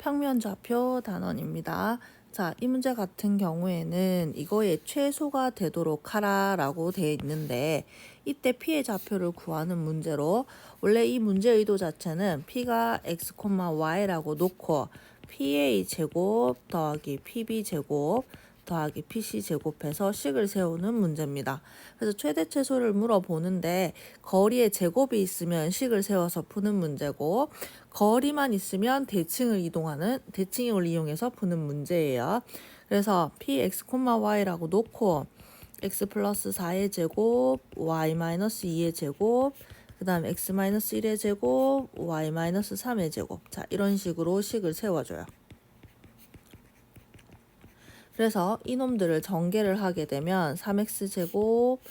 평면 좌표 단원입니다. 자, 이 문제 같은 경우에는 이거의 최소가 되도록 하라 라고 되어 있는데 이때 p의 좌표를 구하는 문제로 원래 이 문제 의도 자체는 p가 x, y라고 놓고 pa 제곱 더하기 pb 제곱 더하기 pc 제곱해서 식을 세우는 문제입니다. 그래서 최대 최소를 물어보는데 거리에 제곱이 있으면 식을 세워서 푸는 문제고 거리만 있으면 대칭을 이용해서 푸는 문제예요. 그래서 px, y라고 놓고 x 플러스 4의 제곱, y 마이너스 2의 제곱, 그 다음 x 마이너스 1의 제곱, y 마이너스 3의 제곱. 자, 이런 식으로 식을 세워줘요. 그래서 이놈들을 전개를 하게 되면 3x 제곱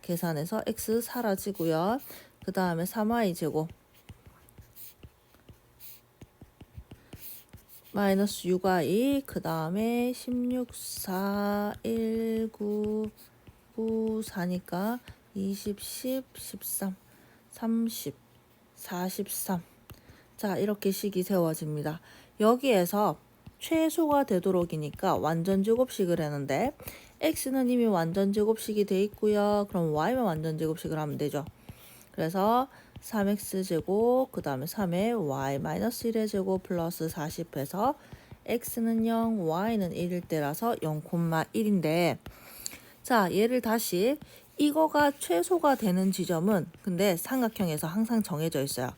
계산해서 x 사라지고요. 그 다음에 3y 제곱 마이너스 6y 그 다음에 16, 4, 1, 9, 9, 4니까 20, 10, 13, 30, 43. 자, 이렇게 식이 세워집니다. 여기에서 최소가 되도록이니까 완전 제곱식을 했는데 x는 이미 완전 제곱식이 돼 있고요. 그럼 y만 완전 제곱식을 하면 되죠. 그래서 3x 제곱 그 다음에 3에 y 마이너스 1의 제곱 플러스 40 해서 x는 0, y는 1일 때라서 0,1인데 자, 얘를 다시 이거가 최소가 되는 지점은 근데 삼각형에서 항상 정해져 있어요.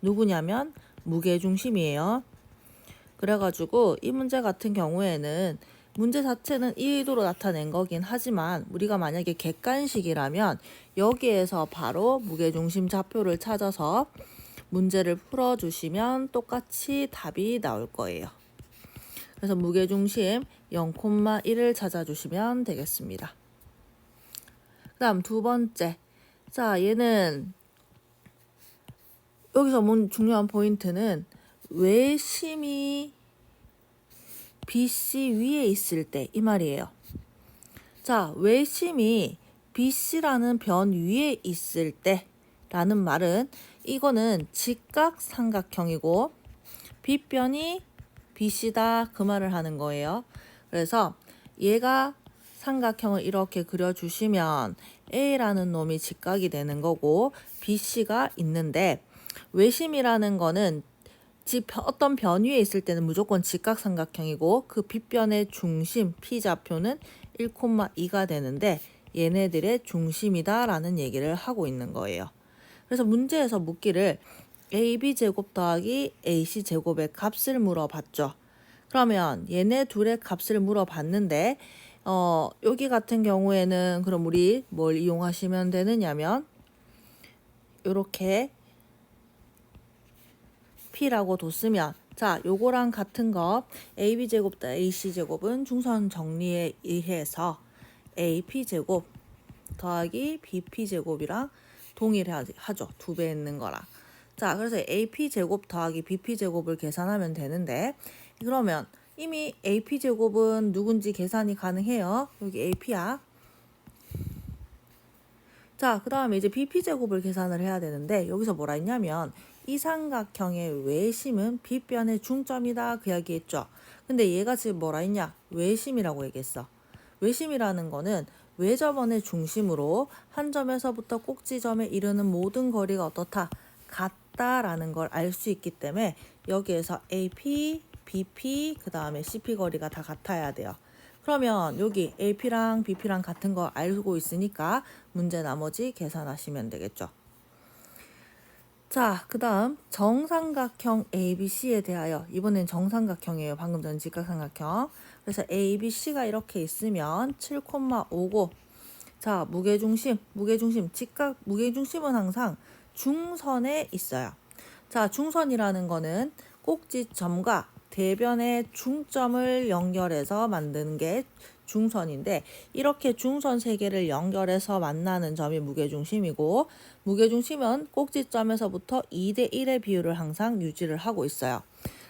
누구냐면 무게중심이에요. 그래가지고 이 문제 같은 경우에는 문제 자체는 이 의도로 나타낸 거긴 하지만 우리가 만약에 객관식이라면 여기에서 바로 무게중심 좌표를 찾아서 문제를 풀어주시면 똑같이 답이 나올 거예요. 그래서 무게중심 0,1을 찾아주시면 되겠습니다. 그 다음 두 번째. 자, 얘는 여기서 중요한 포인트는 외심이 BC 위에 있을 때 이 말이에요. 자, 외심이 BC라는 변 위에 있을 때 라는 말은 이거는 직각삼각형이고 빗변이 BC다 그 말을 하는 거예요. 그래서 얘가 삼각형을 이렇게 그려주시면 A라는 놈이 직각이 되는 거고 BC가 있는데 외심이라는 거는 어떤 변 위에 있을 때는 무조건 직각삼각형이고 그 빗변의 중심 P좌표는 1,2가 되는데 얘네들의 중심이다 라는 얘기를 하고 있는 거예요. 그래서 문제에서 묻기를 AB제곱 더하기 AC제곱의 값을 물어봤죠. 그러면 얘네 둘의 값을 물어봤는데 여기 같은 경우에는 그럼 우리 뭘 이용하시면 되느냐면 이렇게 P라고 뒀으면 자, 요거랑 같은 거 AB제곱 더 AC제곱은 중선 정리에 의해서 AP제곱 더하기 BP제곱이랑 동일하죠. 2배 있는 거랑. 자, 그래서 AP제곱 더하기 BP제곱을 계산하면 되는데 그러면 이미 AP제곱은 누군지 계산이 가능해요. 여기 AP야. 자, 그 다음에 이제 BP제곱을 계산을 해야 되는데 여기서 뭐라 했냐면 이 삼각형의 외심은 빗변의 중점이다 그 이야기 했죠. 근데 얘가 지금 뭐라 했냐? 외심이라고 얘기했어. 외심이라는 거는 외접원의 중심으로 한 점에서부터 꼭지점에 이르는 모든 거리가 어떻다? 같다라는 걸 알 수 있기 때문에 여기에서 AP, BP, 그 다음에 CP 거리가 다 같아야 돼요. 그러면 여기 AP랑 BP랑 같은 거 알고 있으니까 문제 나머지 계산하시면 되겠죠. 자, 그 다음 정삼각형 ABC에 대하여 이번엔 정삼각형이에요. 방금 전 직각삼각형. 그래서 ABC가 이렇게 있으면 7,59 자, 무게중심은 항상 중선에 있어요. 자, 중선이라는 거는 꼭지점과 대변의 중점을 연결해서 만드는 게 중선인데 이렇게 중선 세 개를 연결해서 만나는 점이 무게중심이고 무게중심은 꼭지점에서부터 2대 1의 비율을 항상 유지를 하고 있어요.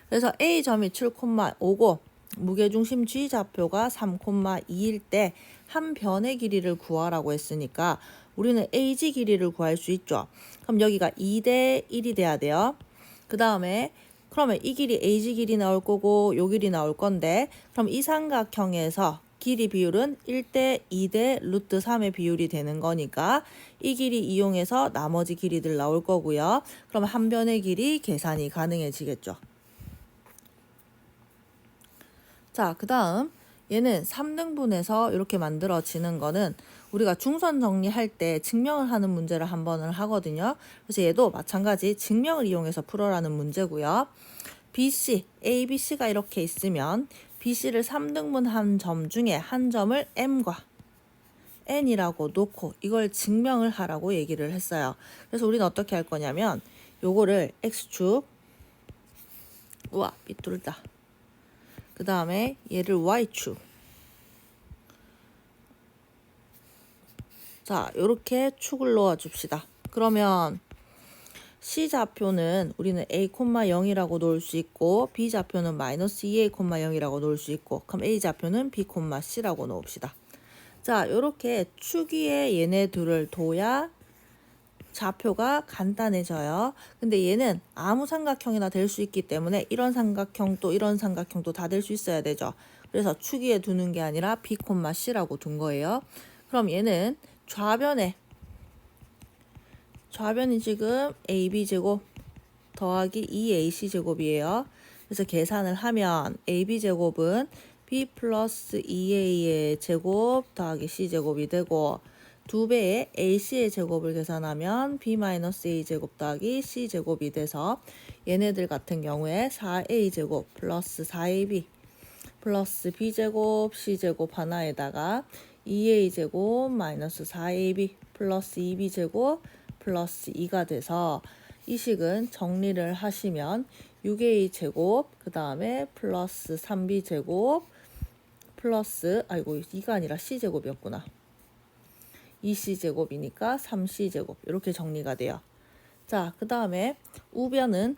그래서 A점이 7,5고 무게중심 G좌표가 3,2일 때 한 변의 길이를 구하라고 했으니까 우리는 AG 길이를 구할 수 있죠. 그럼 여기가 2대 1이 돼야 돼요. 그 다음에 그러면 이 길이 AG 길이 나올 거고 요 길이 나올 건데 그럼 이 삼각형에서 길이 비율은 1대 2대 루트 3의 비율이 되는 거니까 이 길이 이용해서 나머지 길이들 나올 거고요. 그럼 한 변의 길이 계산이 가능해지겠죠. 자, 그 다음 얘는 3등분해서 이렇게 만들어지는 거는 우리가 중선 정리할 때 증명을 하는 문제를 한 번을 하거든요. 그래서 얘도 마찬가지 증명을 이용해서 풀어라는 문제고요. BC, A, B, C가 이렇게 있으면 BC를 3등분한 점 중에 한 점을 M과 N이라고 놓고 이걸 증명을 하라고 얘기를 했어요. 그래서 우리는 어떻게 할 거냐면 요거를 X축, 우와 삐뚤다. 그 다음에 얘를 Y축. 자, 요렇게 축을 놓아 줍시다. 그러면 C좌표는 우리는 A,0이라고 놓을 수 있고 B좌표는 마이너스 2A,0이라고 놓을 수 있고 그럼 A좌표는 B,C라고 놓읍시다. 자, 요렇게 축 위에 얘네 둘을 둬야 좌표가 간단해져요. 근데 얘는 아무 삼각형이나 될 수 있기 때문에 이런 삼각형도 이런 삼각형도 다 될 수 있어야 되죠. 그래서 축 위에 두는 게 아니라 B,C라고 둔 거예요. 그럼 얘는 좌변이 지금 AB제곱 더하기 2AC제곱이에요. 그래서 계산을 하면 AB제곱은 B 플러스 2A의 제곱 더하기 C제곱이 되고 2배의 AC의 제곱을 계산하면 B 마이너스 A제곱 더하기 C제곱이 돼서 얘네들 같은 경우에 4A제곱 플러스 4AB 플러스 B제곱 C제곱 하나에다가 2A제곱 마이너스 4AB 플러스 2B제곱 플러스 2가 돼서 이 식은 정리를 하시면 6A제곱 그 다음에 플러스 3B제곱 플러스 아이고 2가 아니라 C제곱이었구나. 2C제곱이니까 3C제곱 이렇게 정리가 돼요. 자, 그 다음에 우변은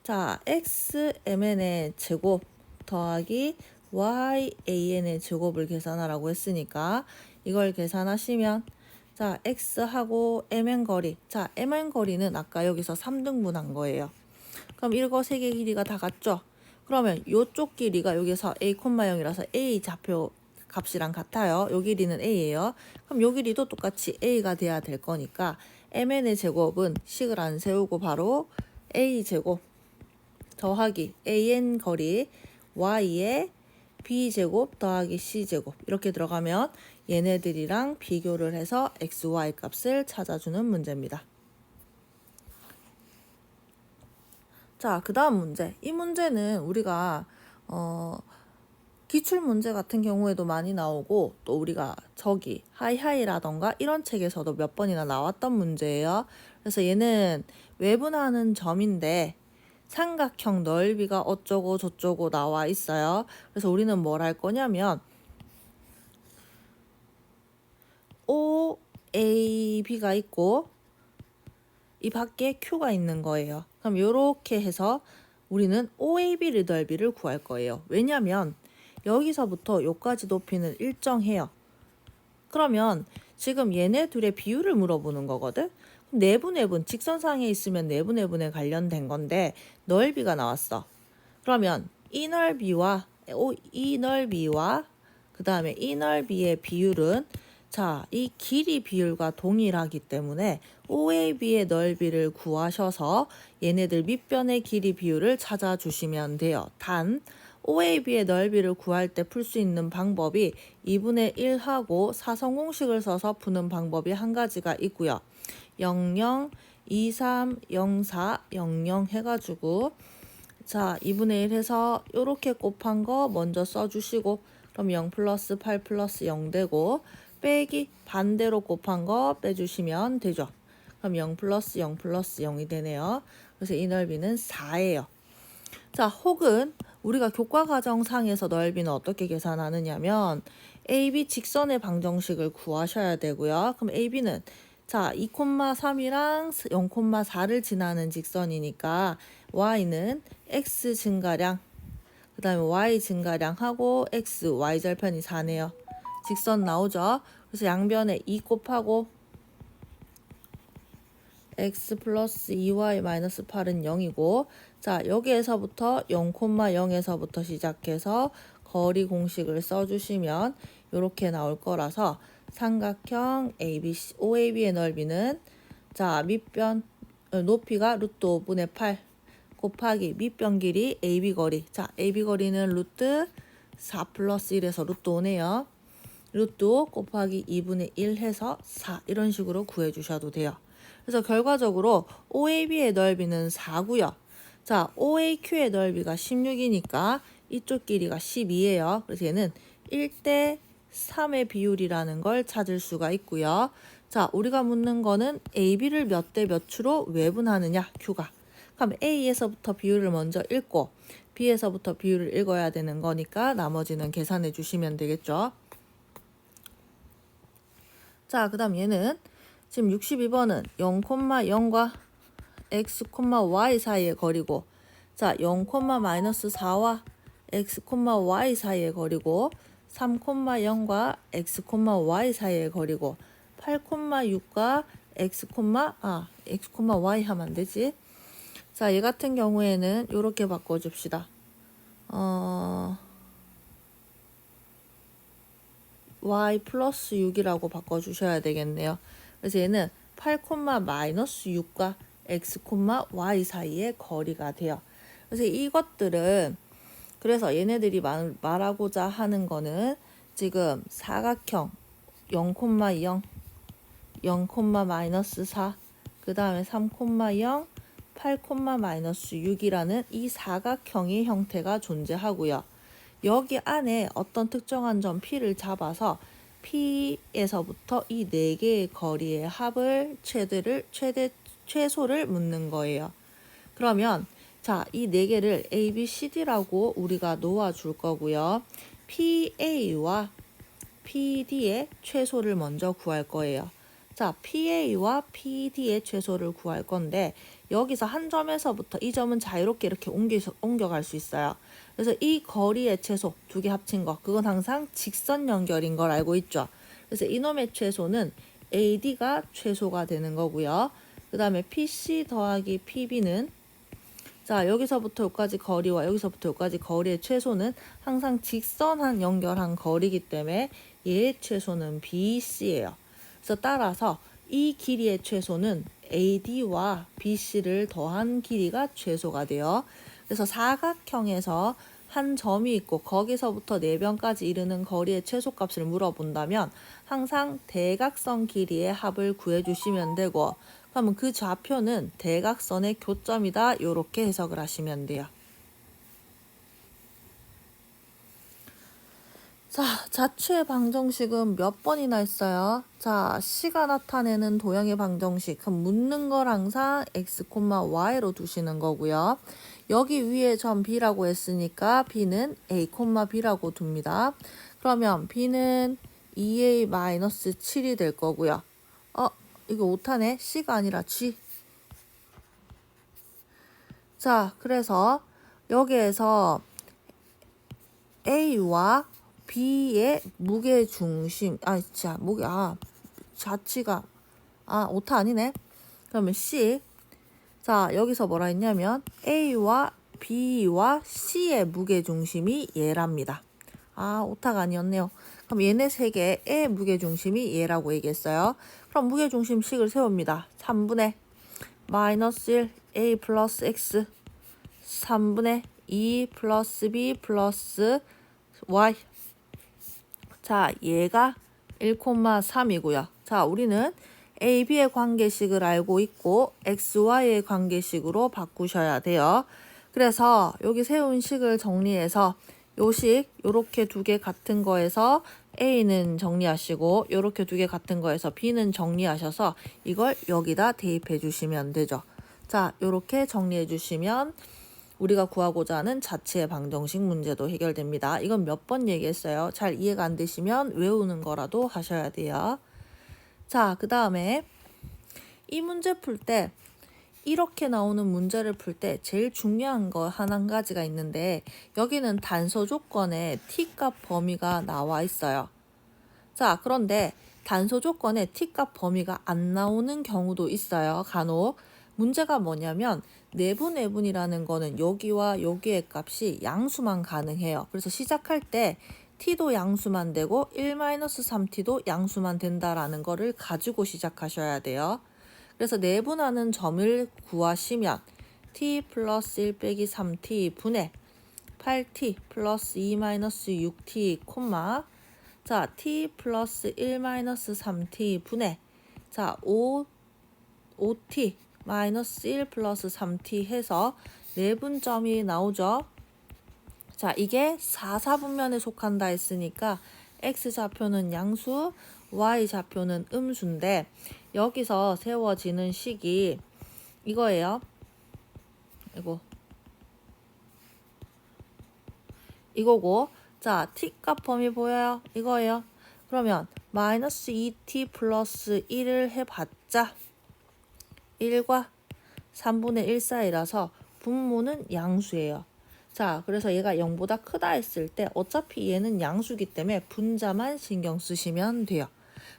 자 XMN의 제곱 더하기 YAN의 제곱을 계산하라고 했으니까 이걸 계산하시면 자 X하고 MN 거리 자 MN 거리는 아까 여기서 3등분한 거예요. 그럼 이거 세 개 길이가 다 같죠? 그러면 요쪽 길이가 여기서 A,0이라서 A 좌표 값이랑 같아요. 요 길이는 A예요. 그럼 요 길이도 똑같이 A가 돼야 될 거니까 MN의 제곱은 식을 안 세우고 바로 A제곱 더하기 AN 거리 Y의 B제곱 더하기 C제곱 이렇게 들어가면 얘네들이랑 비교를 해서 XY 값을 찾아주는 문제입니다. 자, 그 다음 문제. 이 문제는 우리가 기출 문제 같은 경우에도 많이 나오고 또 우리가 저기 하이하이라던가 이런 책에서도 몇 번이나 나왔던 문제예요. 그래서 얘는 외분하는 점인데 삼각형 넓이가 어쩌고 저쩌고 나와 있어요. 그래서 우리는 뭘 할 거냐면 OAB가 있고 이 밖에 Q가 있는 거예요. 그럼 이렇게 해서 우리는 OAB 넓이를 구할 거예요. 왜냐면 여기서부터 여기까지 높이는 일정해요. 그러면 지금 얘네 둘의 비율을 물어보는 거거든. 내분해분 직선상에 있으면 내분해분에 관련된 건데 넓이가 나왔어. 그러면 이 넓이와 그 다음에 이 넓이의 비율은 자, 이 길이 비율과 동일하기 때문에 OAB의 넓이를 구하셔서 얘네들 밑변의 길이 비율을 찾아주시면 돼요. 단 OAB의 넓이를 구할 때 풀 수 있는 방법이 2분의 1하고 사성공식을 써서 푸는 방법이 한 가지가 있고요. 00, 23, 04, 00 해가지고 자 2분의 1 해서 이렇게 곱한 거 먼저 써주시고 그럼 0 플러스 8 플러스 0 되고 빼기 반대로 곱한 거 빼주시면 되죠. 그럼 0 플러스 0 플러스 0이 되네요. 그래서 이 넓이는 4예요. 자, 혹은 우리가 교과과정상에서 넓이는 어떻게 계산하느냐면 AB 직선의 방정식을 구하셔야 되고요. 그럼 AB는 자 2,3이랑 0,4를 지나는 직선이니까 Y는 X 증가량 그 다음에 Y 증가량하고 X, Y절편이 4네요. 직선 나오죠. 그래서 양변에 2 곱하고 x 플러스 2y 마이너스 8은 0이고 자 여기에서부터 0,0에서부터 시작해서 거리 공식을 써주시면 이렇게 나올 거라서 삼각형 ABC, OAB의 넓이는 자 밑변 높이가 루트 5분의 8 곱하기 밑변 길이 AB 거리 자 AB 거리는 루트 4 플러스 1에서 루트 5네요. 루트 5 곱하기 2분의 1 해서 4 이런 식으로 구해주셔도 돼요. 그래서 결과적으로 OAB의 넓이는 4고요. 자, OAQ의 넓이가 16이니까 이쪽 길이가 12예요. 그래서 얘는 1대 3의 비율이라는 걸 찾을 수가 있고요. 자, 우리가 묻는 거는 AB를 몇 대 몇으로 외분하느냐, Q가. 그럼 A에서부터 비율을 먼저 읽고 B에서부터 비율을 읽어야 되는 거니까 나머지는 계산해 주시면 되겠죠. 자, 그 다음 얘는 지금 62번은 0,0과 x, y 사이의 거리고 자 0,-4와 x, y 사이의 거리고 3,0과 x, y 사이의 거리고 8,6과 x, y 하면 안 되지. 자, 얘 같은 경우에는 이렇게 바꿔줍시다. y 플러스 6이라고 바꿔주셔야 되겠네요. 그래서 얘는 8,-6과 x, y 사이의 거리가 돼요. 그래서 이것들은 그래서 얘네들이 말하고자 하는 거는 지금 사각형 0,0, 0,-4, 그 다음에 3,0, 8,-6이라는 이 사각형의 형태가 존재하고요. 여기 안에 어떤 특정한 점 P를 잡아서 P에서부터 이 4개의 거리의 합을 최소를 묻는 거예요. 그러면 자, 이 4개를 A, B, C, D라고 우리가 놓아줄 거고요. PA와 PD의 최소를 먼저 구할 거예요. 자, PA와 PD의 최소를 구할 건데 여기서 한 점에서부터 이 점은 자유롭게 이렇게 옮겨갈 수 있어요. 그래서 이 거리의 최소 두 개 합친 거 그건 항상 직선 연결인 걸 알고 있죠. 그래서 이놈의 최소는 AD가 최소가 되는 거고요. 그 다음에 PC 더하기 PB는 자 여기서부터 여기까지 거리와 여기서부터 여기까지 거리의 최소는 항상 직선한 연결한 거리이기 때문에 얘의 최소는 BC예요. 그래서 따라서 이 길이의 최소는 AD와 BC를 더한 길이가 최소가 돼요. 그래서 사각형에서 한 점이 있고 거기서부터 4변까지 이르는 거리의 최소값을 물어본다면 항상 대각선 길이의 합을 구해주시면 되고 그러면 그 좌표는 대각선의 교점이다 이렇게 해석을 하시면 돼요. 자, 자취의 방정식은 몇 번이나 있어요? 자, C가 나타내는 도형의 방정식. 그럼 묻는 걸 항상 x, y로 두시는 거고요. 여기 위에 점 B라고 했으니까 B는 A, B라고 둡니다. 그러면 B는 2A-7이 될 거고요. 이거 오타네. C가 아니라 G. 자, 그래서 여기에서 A와 B의 무게중심, 자치가, 오타 아니네. 그러면 C. 자, 여기서 뭐라 했냐면, A와 B와 C의 무게중심이 얘랍니다. 오타가 아니었네요. 그럼 얘네 세 개의 무게중심이 얘라고 얘기했어요. 그럼 무게중심식을 세웁니다. 3분의 마이너스 1 A 플러스 X 3분의 2 플러스 B 플러스 Y 자, 얘가 1,3이고요. 자, 우리는 A, B의 관계식을 알고 있고 X, Y의 관계식으로 바꾸셔야 돼요. 그래서 여기 세운 식을 정리해서 요 식 요렇게 두 개 같은 거에서 A는 정리하시고 요렇게 두 개 같은 거에서 B는 정리하셔서 이걸 여기다 대입해 주시면 되죠. 자, 요렇게 정리해 주시면 우리가 구하고자 하는 자치의 방정식 문제도 해결됩니다. 이건 몇 번 얘기했어요. 잘 이해가 안 되시면 외우는 거라도 하셔야 돼요. 자, 그 다음에 이 문제 풀 때 이렇게 나오는 문제를 풀 때 제일 중요한 거 한 가지가 있는데 여기는 단서 조건에 T값 범위가 나와 있어요. 자, 그런데 단서 조건에 t값 범위가 안 나오는 경우도 있어요. 간혹. 문제가 뭐냐면 내분이라는 거는 여기와 여기의 값이 양수만 가능해요. 그래서 시작할 때 t도 양수만 되고 1-3t도 양수만 된다라는 거를 가지고 시작하셔야 돼요. 그래서 내분하는 점을 구하시면 t 플러스 1 빼기 3t 분의 8t 플러스 2-6t 콤마 자 t 플러스 1-3t 분의 자 5t 마이너스 1 플러스 3t 해서 내분점이 나오죠. 자 이게 4사분면에 속한다 했으니까 x좌표는 양수, y좌표는 음수인데 여기서 세워지는 식이 이거예요. 이거고 자 t값 범위 보여요? 이거예요. 그러면 마이너스 2t 플러스 1을 해봤자 1과 3분의 1 사이라서 분모는 양수예요. 자 그래서 얘가 0보다 크다 했을 때 어차피 얘는 양수기 때문에 분자만 신경 쓰시면 돼요.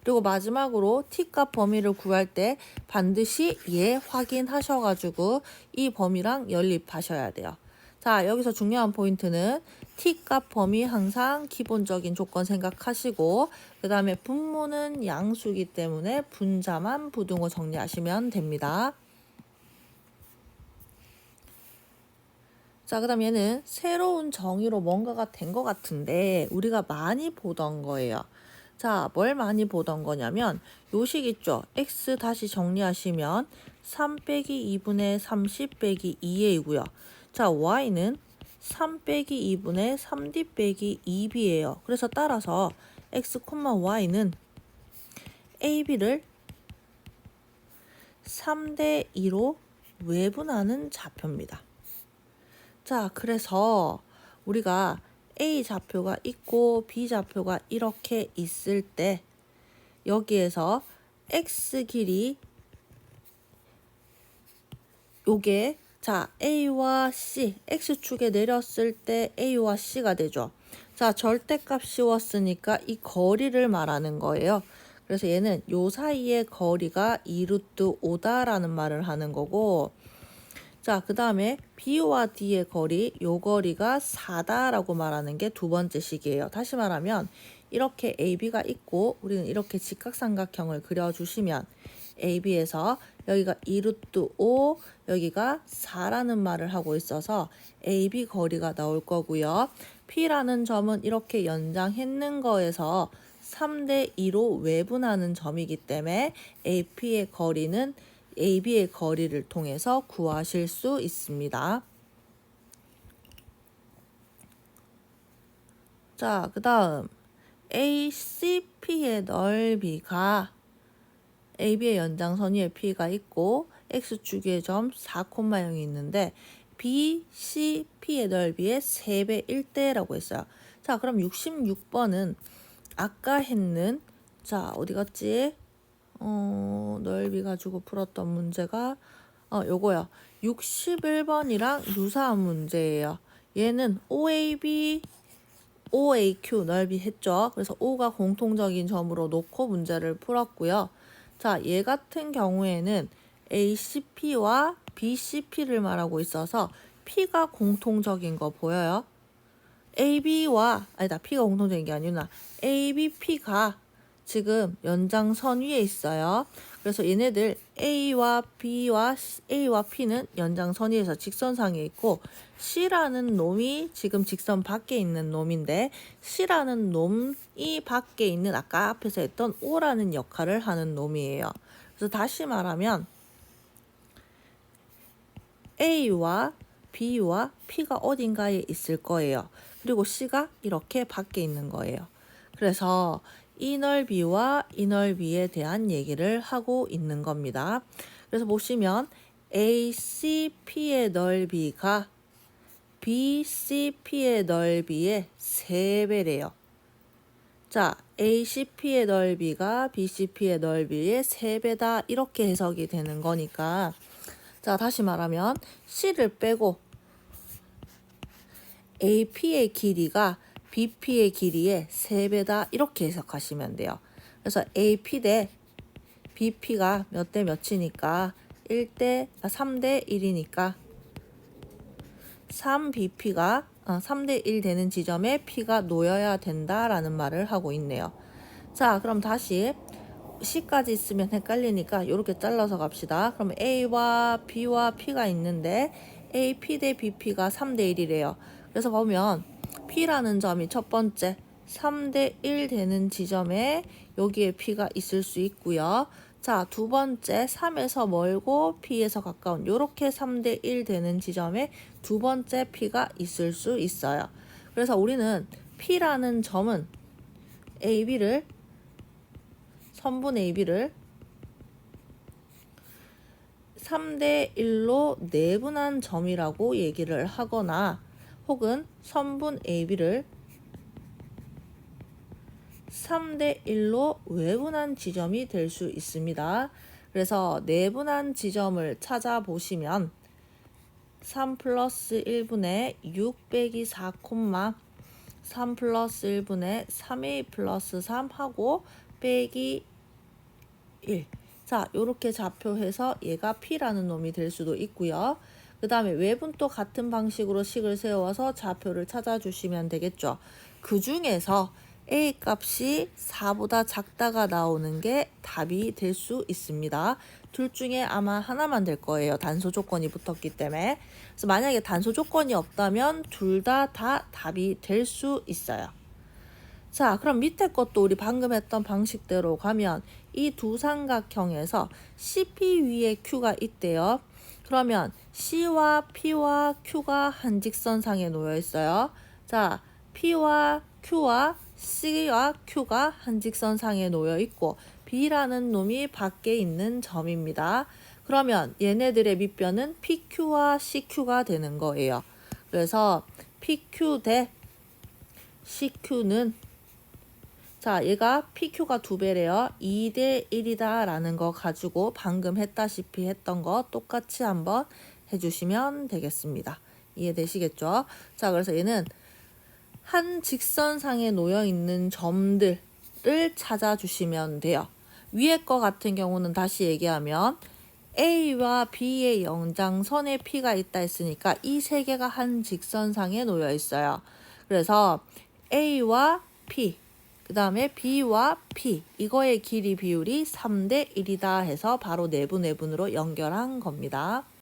그리고 마지막으로 t값 범위를 구할 때 반드시 얘 확인하셔가지고 이 범위랑 연립하셔야 돼요. 자 여기서 중요한 포인트는 t값 범위 항상 기본적인 조건 생각하시고 그 다음에 분모는 양수기 때문에 분자만 부등호 정리하시면 됩니다. 자, 그 다음 얘는 새로운 정의로 뭔가가 된 것 같은데 우리가 많이 보던 거예요. 자, 뭘 많이 보던 거냐면 요 식 있죠? x 다시 정리하시면 3 빼기 2분의 30 빼기 2a이고요. 자, y는 3 빼기 2분의 3d 빼기 2b예요. 그래서 따라서 x, y는 ab를 3대 2로 외분하는 좌표입니다. 자, 그래서 우리가 A 좌표가 있고 B 좌표가 이렇게 있을 때 여기에서 X 길이 요게 자 A와 C X축에 내렸을 때 A와 C가 되죠. 자 절대값 씌웠으니까 이 거리를 말하는 거예요. 그래서 얘는 요 사이의 거리가 2루트 5다라는 말을 하는 거고 자, 그 다음에 B와 D의 거리, 요 거리가 4다라고 말하는 게 두 번째 식이에요. 다시 말하면 이렇게 AB가 있고 우리는 이렇게 직각삼각형을 그려주시면 AB에서 여기가 2루트 5, 여기가 4라는 말을 하고 있어서 AB 거리가 나올 거고요. P라는 점은 이렇게 연장했는 거에서 3대 2로 외분하는 점이기 때문에 AP의 거리는 AB의 거리를 통해서 구하실 수 있습니다. 자, 그 다음 ACP의 넓이가 AB의 연장선 위에 P가 있고 X축의 점 4,0이 있는데 BCP의 넓이의 3배 1대라고 했어요. 자, 그럼 66번은 아까 했는 자, 어디 갔지? 넓이 가지고 풀었던 문제가 요거요. 61번이랑 유사한 문제예요. 얘는 OAB, OAQ 넓이 했죠. 그래서 O가 공통적인 점으로 놓고 문제를 풀었고요. 자, 얘 같은 경우에는 ACP와 BCP를 말하고 있어서 P가 공통적인 거 보여요? AB와 아니다. P가 공통적인 게 아니구나. ABP가 지금 연장선 위에 있어요. 그래서 얘네들 A와 P는 연장선 위에서 직선상에 있고 C라는 놈이 지금 직선 밖에 있는 놈인데 C라는 놈이 밖에 있는 아까 앞에서 했던 O라는 역할을 하는 놈이에요. 그래서 다시 말하면 A와 B와 P가 어딘가에 있을 거예요. 그리고 C가 이렇게 밖에 있는 거예요. 그래서 이 넓이와 이 넓이에 대한 얘기를 하고 있는 겁니다. 그래서 보시면 ACP의 넓이가 BCP의 넓이의 3배래요. 자, ACP의 넓이가 BCP의 넓이의 3배다 이렇게 해석이 되는 거니까 자, 다시 말하면 C를 빼고 AP의 길이가 BP의 길이의 3배다 이렇게 해석하시면 돼요. 그래서 AP 대 BP가 몇 대 몇이니까 3대 1이니까 3BP가 3대 1 되는 지점에 P가 놓여야 된다라는 말을 하고 있네요. 자, 그럼 다시 C까지 있으면 헷갈리니까 이렇게 잘라서 갑시다. 그럼 A와 B와 P가 있는데 AP 대 BP가 3대 1이래요. 그래서 보면 P라는 점이 첫 번째 3대 1 되는 지점에 여기에 P가 있을 수 있고요. 자, 두 번째 3에서 멀고 P에서 가까운 이렇게 3대 1 되는 지점에 두 번째 P가 있을 수 있어요. 그래서 우리는 P라는 점은 AB를 선분 AB를 3대 1로 내분한 점이라고 얘기를 하거나 혹은 선분 AB를 3대 1로 외분한 지점이 될 수 있습니다. 그래서 내분한 지점을 찾아보시면 3 플러스 1분의 6 빼기 4, 3 플러스 1분의 3a 플러스 3 하고 빼기 1. 자, 요렇게 좌표해서 얘가 P라는 놈이 될 수도 있고요. 그 다음에 외분도 같은 방식으로 식을 세워서 좌표를 찾아주시면 되겠죠. 그 중에서 A 값이 4보다 작다가 나오는 게 답이 될 수 있습니다. 둘 중에 아마 하나만 될 거예요. 단소 조건이 붙었기 때문에. 그래서 만약에 단소 조건이 없다면 둘 다 답이 될 수 있어요. 자, 그럼 밑에 것도 우리 방금 했던 방식대로 가면 이 두 삼각형에서 CP 위에 Q가 있대요. 그러면 C와 P와 Q가 한 직선상에 놓여 있어요. 자, P와 Q와 C와 Q가 한 직선상에 놓여 있고 B라는 놈이 밖에 있는 점입니다. 그러면 얘네들의 밑변은 PQ와 CQ가 되는 거예요. 그래서 PQ 대 CQ는 자, 얘가 PQ가 2배래요. 2대 1이다 라는 거 가지고 방금 했다시피 했던 거 똑같이 한번 해주시면 되겠습니다. 이해되시겠죠? 자, 그래서 얘는 한 직선상에 놓여 있는 점들을 찾아주시면 돼요. 위에 거 같은 경우는 다시 얘기하면 A와 B의 연장선에 P가 있다 했으니까 이 세 개가 한 직선상에 놓여 있어요. 그래서 A와 P 그 다음에 B와 P 이거의 길이 비율이 3대 1이다 해서 바로 내분으로 연결한 겁니다.